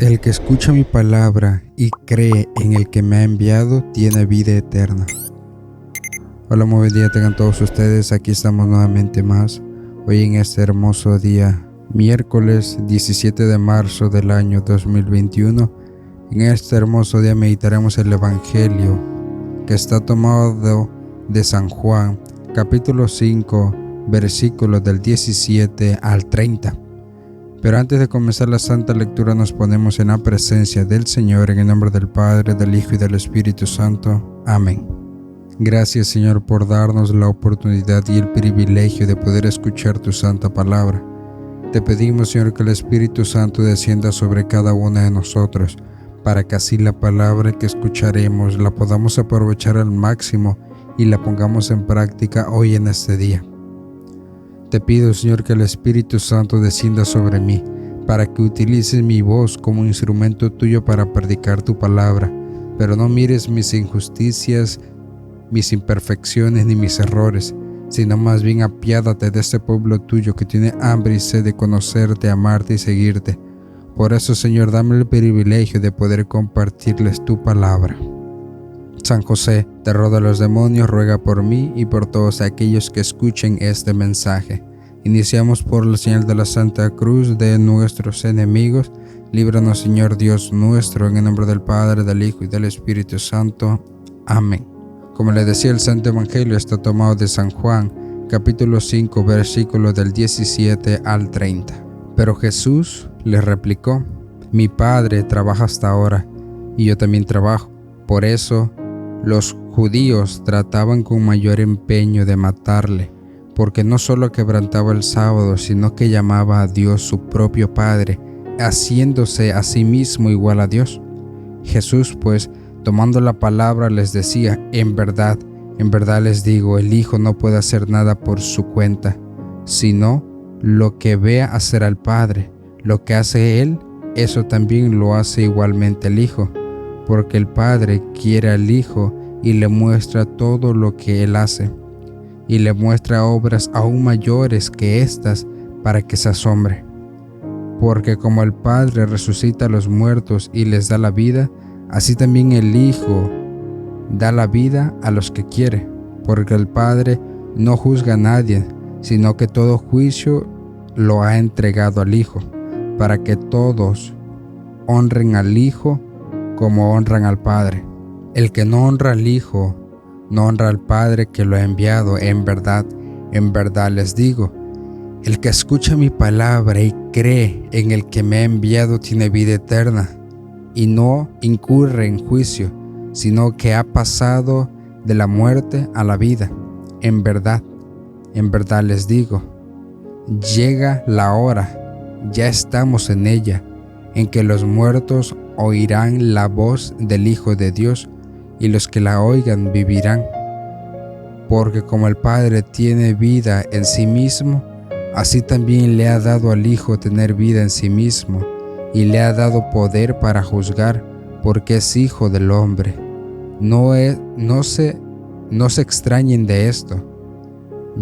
El que escucha mi palabra y cree en el que me ha enviado tiene vida eterna. Hola, muy buen día tengan todos ustedes. Aquí estamos nuevamente más. Hoy en este hermoso día, miércoles 17 de marzo del año 2021. En este hermoso día meditaremos el Evangelio que está tomado de San Juan, capítulo 5, versículos del 17 al 30. Pero antes de comenzar la santa lectura nos ponemos en la presencia del Señor en el nombre del Padre, del Hijo y del Espíritu Santo. Amén. Gracias, Señor, por darnos la oportunidad y el privilegio de poder escuchar tu santa palabra. Te pedimos, Señor, que el Espíritu Santo descienda sobre cada uno de nosotros, para que así la palabra que escucharemos la podamos aprovechar al máximo y la pongamos en práctica hoy en este día. Te pido, Señor, que el Espíritu Santo descienda sobre mí, para que utilices mi voz como instrumento tuyo para predicar tu palabra, pero no mires mis injusticias, mis imperfecciones ni mis errores, sino más bien apiádate de este pueblo tuyo que tiene hambre y sed de conocerte, amarte y seguirte. Por eso, Señor, dame el privilegio de poder compartirles tu palabra. San José, terror de los demonios, ruega por mí y por todos aquellos que escuchen este mensaje. Iniciamos por la señal de la Santa Cruz de nuestros enemigos. Líbranos, Señor Dios nuestro, en el nombre del Padre, del Hijo y del Espíritu Santo. Amén. Como le decía, el Santo Evangelio está tomado de San Juan, capítulo 5, versículos del 17 al 30. Pero Jesús les replicó: Mi Padre trabaja hasta ahora, y yo también trabajo. Por eso, los judíos trataban con mayor empeño de matarle, porque no solo quebrantaba el sábado, sino que llamaba a Dios su propio Padre, haciéndose a sí mismo igual a Dios. Jesús, pues, tomando la palabra, les decía: en verdad les digo, el Hijo no puede hacer nada por su cuenta, sino lo que vea hacer al Padre. Lo que hace Él, eso también lo hace igualmente el Hijo, porque el Padre quiere al Hijo y le muestra todo lo que Él hace, y le muestra obras aún mayores que estas para que se asombre. Porque como el Padre resucita a los muertos y les da la vida, así también el Hijo da la vida a los que quiere, porque el Padre no juzga a nadie, sino que todo juicio lo ha entregado al Hijo, para que todos honren al Hijo como honran al Padre. El que no honra al Hijo, no honra al Padre que lo ha enviado. En verdad les digo, el que escucha mi palabra y cree en el que me ha enviado tiene vida eterna, y no incurre en juicio, sino que ha pasado de la muerte a la vida. En verdad les digo, llega la hora, ya estamos en ella, en que los muertos oirán la voz del Hijo de Dios, y los que la oigan vivirán. Porque como el Padre tiene vida en sí mismo, así también le ha dado al Hijo tener vida en sí mismo, y le ha dado poder para juzgar, porque es Hijo del hombre. No se extrañen de esto.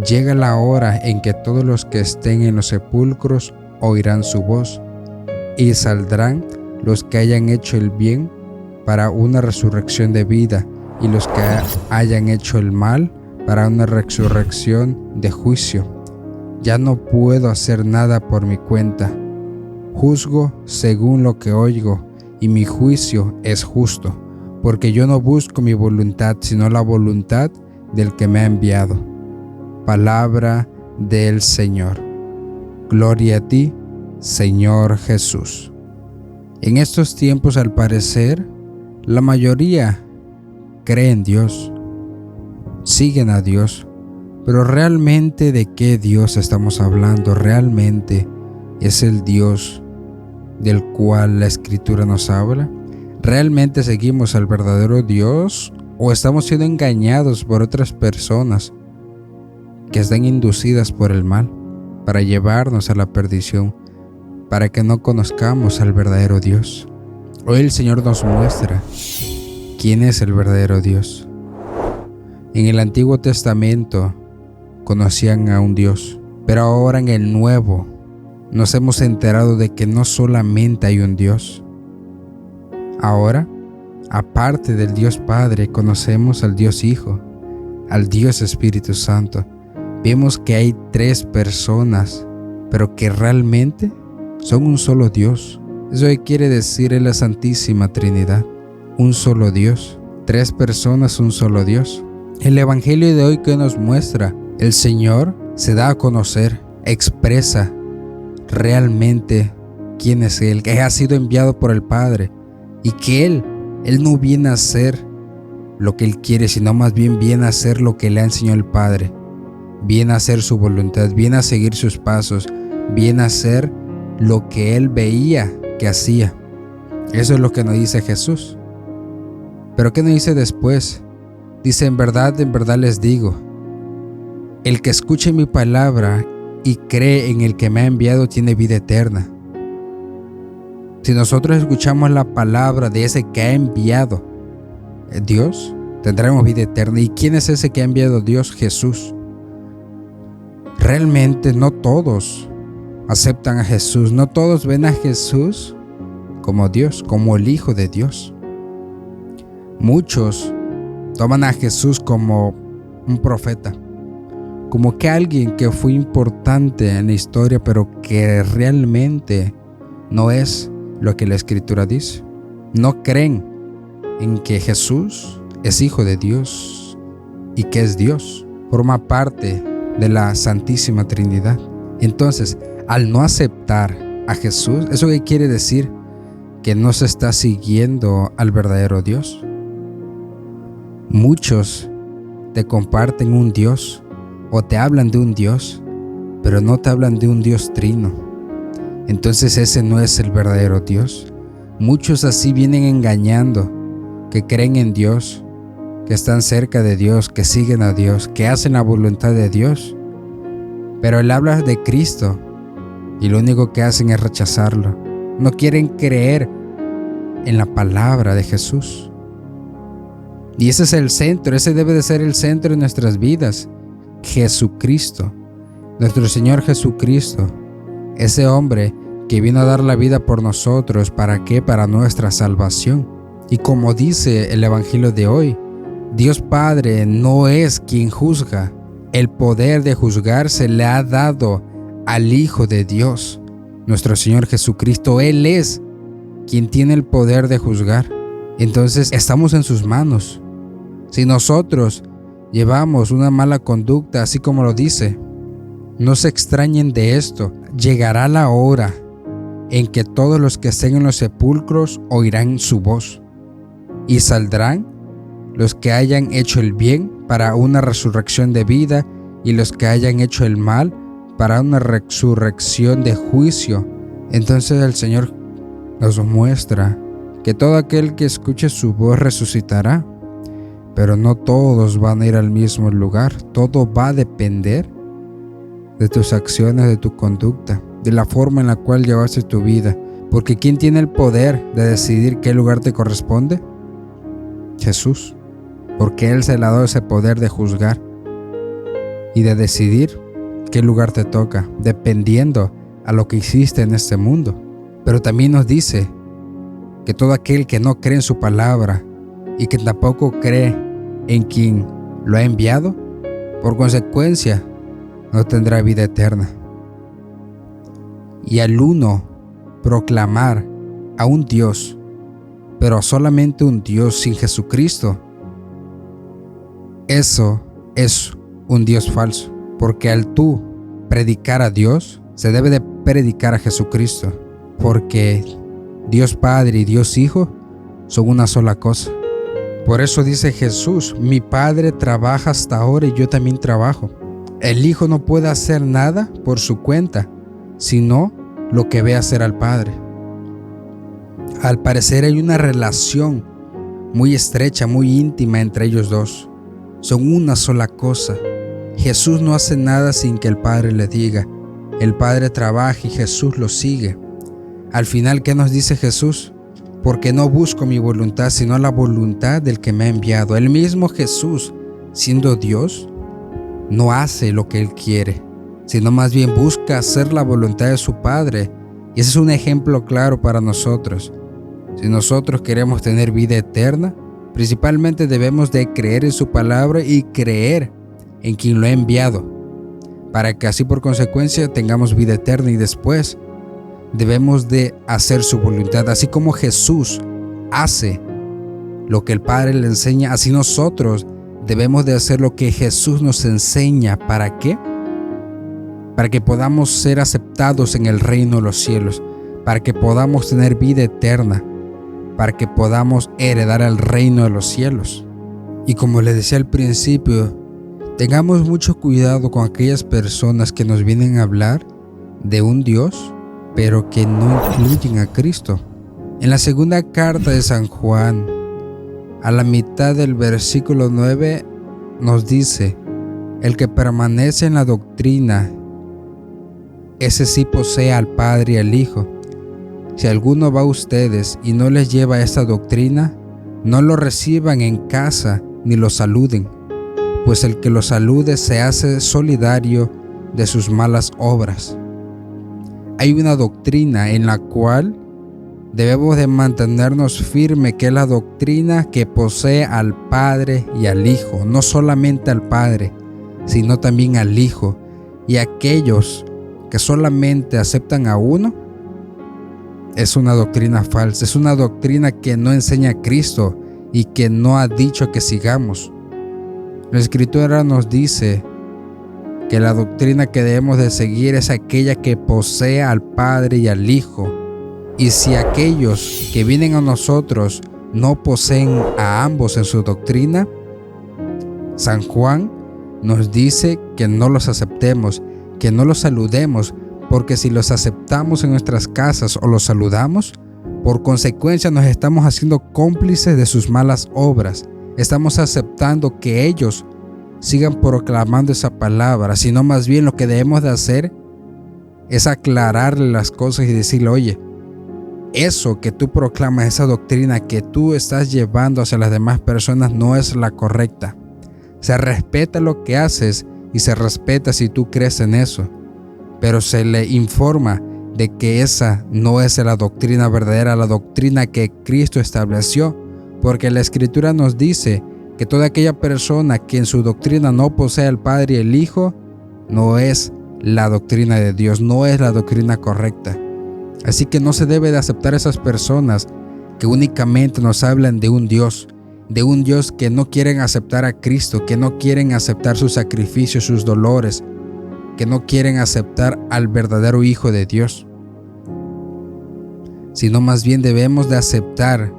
Llega la hora en que todos los que estén en los sepulcros oirán su voz, y saldrán los que hayan hecho el bien para una resurrección de vida, y los que hayan hecho el mal para una resurrección de juicio. Ya no puedo hacer nada por mi cuenta. Juzgo según lo que oigo, y mi juicio es justo, porque yo no busco mi voluntad, sino la voluntad del que me ha enviado. Palabra del Señor. Gloria a ti, Señor Jesús. En estos tiempos, al parecer, la mayoría cree en Dios, siguen a Dios, pero realmente ¿de qué Dios estamos hablando? ¿Realmente es el Dios del cual la Escritura nos habla? ¿Realmente seguimos al verdadero Dios o estamos siendo engañados por otras personas que están inducidas por el mal para llevarnos a la perdición, para que no conozcamos al verdadero Dios? Hoy el Señor nos muestra quién es el verdadero Dios. En el Antiguo Testamento conocían a un Dios, pero ahora en el Nuevo nos hemos enterado de que no solamente hay un Dios, Ahora, aparte del Dios Padre, conocemos al Dios Hijo, al Dios Espíritu Santo. Vemos que hay 3 personas, pero que realmente son un solo Dios. Eso quiere decir en la Santísima Trinidad, un solo Dios. 3 personas, un solo Dios. El Evangelio de hoy que nos muestra, el Señor se da a conocer, expresa realmente quién es Él, que ha sido enviado por el Padre y que Él no viene a hacer lo que Él quiere, sino más bien viene a hacer lo que le ha enseñado el Padre. Viene a hacer su voluntad, viene a seguir sus pasos, viene a hacer lo que Él veía que hacía. Eso es lo que nos dice Jesús. Pero ¿qué nos dice después? Dice, en verdad les digo, el que escuche mi palabra y cree en el que me ha enviado tiene vida eterna. Si nosotros escuchamos la palabra de ese que ha enviado Dios, tendremos vida eterna. ¿Y quién es ese que ha enviado Dios? Jesús. Realmente no todos aceptan a Jesús, no todos ven a Jesús como Dios, como el Hijo de Dios. Muchos toman a Jesús como un profeta, como que alguien que fue importante en la historia, pero que realmente no es lo que la Escritura dice. No creen en que Jesús es Hijo de Dios y que es Dios, forma parte de la Santísima Trinidad. Entonces, al no aceptar a Jesús, ¿eso qué quiere decir? Que no se está siguiendo al verdadero Dios. Muchos te comparten un Dios o te hablan de un Dios, pero no te hablan de un Dios trino. Entonces ese no es el verdadero Dios. Muchos así vienen engañando, que creen en Dios, que están cerca de Dios, que siguen a Dios, que hacen la voluntad de Dios. Pero Él habla de Cristo y lo único que hacen es rechazarlo. No quieren creer en la palabra de Jesús. Y ese es el centro, ese debe de ser el centro de nuestras vidas. Jesucristo, nuestro Señor Jesucristo, ese hombre que vino a dar la vida por nosotros. ¿Para qué? Para nuestra salvación. Y como dice el Evangelio de hoy, Dios Padre no es quien juzga. El poder de juzgar se le ha dado al Hijo de Dios, nuestro Señor Jesucristo. Él es quien tiene el poder de juzgar. Entonces estamos en sus manos. Si nosotros llevamos una mala conducta, así como lo dice, no se extrañen de esto. Llegará la hora en que todos los que estén en los sepulcros oirán su voz, y saldrán los que hayan hecho el bien para una resurrección de vida, y los que hayan hecho el mal para una resurrección de juicio. Entonces el Señor nos muestra que todo aquel que escuche su voz resucitará, pero no todos van a ir al mismo lugar. Todo va a depender de tus acciones, de tu conducta, de la forma en la cual llevaste tu vida. Porque ¿quién tiene el poder de decidir qué lugar te corresponde? Jesús. Porque Él se le ha dado ese poder de juzgar y de decidir qué lugar te toca, dependiendo a lo que hiciste en este mundo. Pero también nos dice que todo aquel que no cree en su palabra y que tampoco cree en quien lo ha enviado, por consecuencia no tendrá vida eterna. Y al uno proclamar a un Dios, pero solamente un Dios sin Jesucristo, eso es un Dios falso. Porque al tú predicar a Dios, se debe de predicar a Jesucristo. Porque Dios Padre y Dios Hijo son una sola cosa. Por eso dice Jesús, mi Padre trabaja hasta ahora y yo también trabajo. El Hijo no puede hacer nada por su cuenta, sino lo que ve hacer al Padre. Al parecer hay una relación muy estrecha, muy íntima entre ellos dos. Son una sola cosa. Jesús no hace nada sin que el Padre le diga. El Padre trabaja y Jesús lo sigue. Al final, ¿qué nos dice Jesús? Porque no busco mi voluntad, sino la voluntad del que me ha enviado. El mismo Jesús, siendo Dios, no hace lo que Él quiere, sino más bien busca hacer la voluntad de su Padre. Y ese es un ejemplo claro para nosotros. Si nosotros queremos tener vida eterna, principalmente debemos de creer en su palabra y creer en quien lo ha enviado, para que así por consecuencia tengamos vida eterna. Y después debemos de hacer su voluntad, así como Jesús hace lo que el Padre le enseña, así nosotros debemos de hacer lo que Jesús nos enseña. ¿Para qué? Para que podamos ser aceptados en el reino de los cielos, para que podamos tener vida eterna, para que podamos heredar el reino de los cielos. Y como les decía al principio, tengamos mucho cuidado con aquellas personas que nos vienen a hablar de un Dios, pero que no incluyen a Cristo. En la segunda carta de San Juan, a la mitad del versículo 9, nos dice: el que permanece en la doctrina, ese sí posee al Padre y al Hijo. Si alguno va a ustedes y no les lleva esta doctrina, no lo reciban en casa ni lo saluden, pues el que lo salude se hace solidario de sus malas obras. Hay una doctrina en la cual debemos de mantenernos firmes, que es la doctrina que posee al Padre y al Hijo, no solamente al Padre, sino también al Hijo. Y aquellos que solamente aceptan a uno, es una doctrina falsa, es una doctrina que no enseña a Cristo y que no ha dicho que sigamos. La Escritura nos dice que la doctrina que debemos de seguir es aquella que posee al Padre y al Hijo. Y si aquellos que vienen a nosotros no poseen a ambos en su doctrina, San Juan nos dice que no los aceptemos, que no los saludemos, porque si los aceptamos en nuestras casas o los saludamos, por consecuencia nos estamos haciendo cómplices de sus malas obras. Estamos aceptando que ellos sigan proclamando esa palabra, sino más bien lo que debemos de hacer es aclararle las cosas y decirle: oye, eso que tú proclamas, esa doctrina que tú estás llevando hacia las demás personas no es la correcta. Se respeta lo que haces y se respeta si tú crees en eso, pero se le informa de que esa no es la doctrina verdadera, la doctrina que Cristo estableció, porque la Escritura nos dice que toda aquella persona que en su doctrina no posee al Padre y el Hijo, no es la doctrina de Dios, no es la doctrina correcta. Así que no se debe de aceptar a esas personas que únicamente nos hablan de un Dios que no quieren aceptar a Cristo, que no quieren aceptar sus sacrificios, sus dolores, que no quieren aceptar al verdadero Hijo de Dios. Sino más bien debemos de aceptar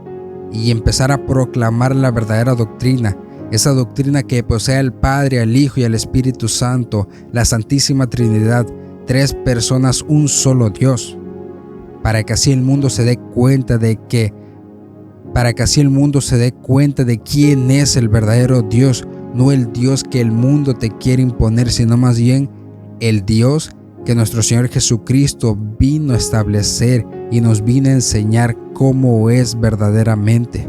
y empezar a proclamar la verdadera doctrina, esa doctrina que posee al Padre, al Hijo y al Espíritu Santo, la Santísima Trinidad, tres personas, un solo Dios, para que así el mundo se dé cuenta de quién es el verdadero Dios, no el Dios que el mundo te quiere imponer, sino más bien el Dios que nuestro Señor Jesucristo vino a establecer y nos vino a enseñar cómo es verdaderamente.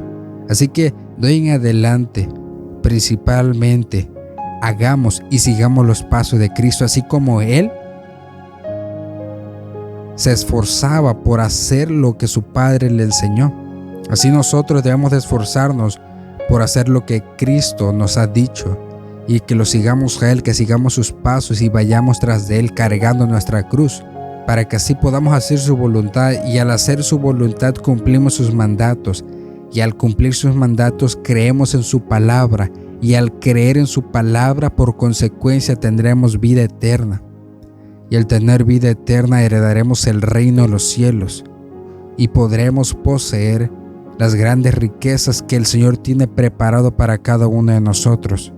Así que de hoy en adelante, principalmente, hagamos y sigamos los pasos de Cristo, así como Él se esforzaba por hacer lo que su Padre le enseñó. Así nosotros debemos de esforzarnos por hacer lo que Cristo nos ha dicho, y que lo sigamos a Él, que sigamos sus pasos y vayamos tras de Él cargando nuestra cruz, para que así podamos hacer su voluntad, y al hacer su voluntad cumplimos sus mandatos, y al cumplir sus mandatos creemos en su palabra, y al creer en su palabra por consecuencia tendremos vida eterna, y al tener vida eterna heredaremos el reino de los cielos y podremos poseer las grandes riquezas que el Señor tiene preparado para cada uno de nosotros.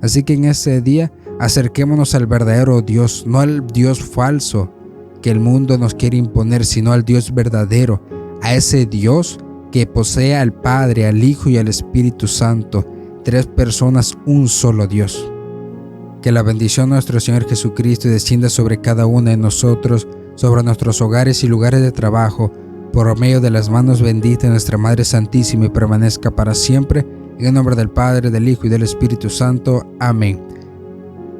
Así que en este día acerquémonos al verdadero Dios, no al Dios falso que el mundo nos quiere imponer, sino al Dios verdadero, a ese Dios que posee al Padre, al Hijo y al Espíritu Santo, tres personas, un solo Dios. Que la bendición de nuestro Señor Jesucristo descienda sobre cada uno de nosotros, sobre nuestros hogares y lugares de trabajo, por medio de las manos benditas de nuestra Madre Santísima, y permanezca para siempre. En el nombre del Padre, del Hijo y del Espíritu Santo. Amén.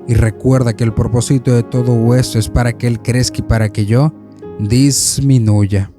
Y recuerda que el propósito de todo esto es para que Él crezca y para que yo disminuya.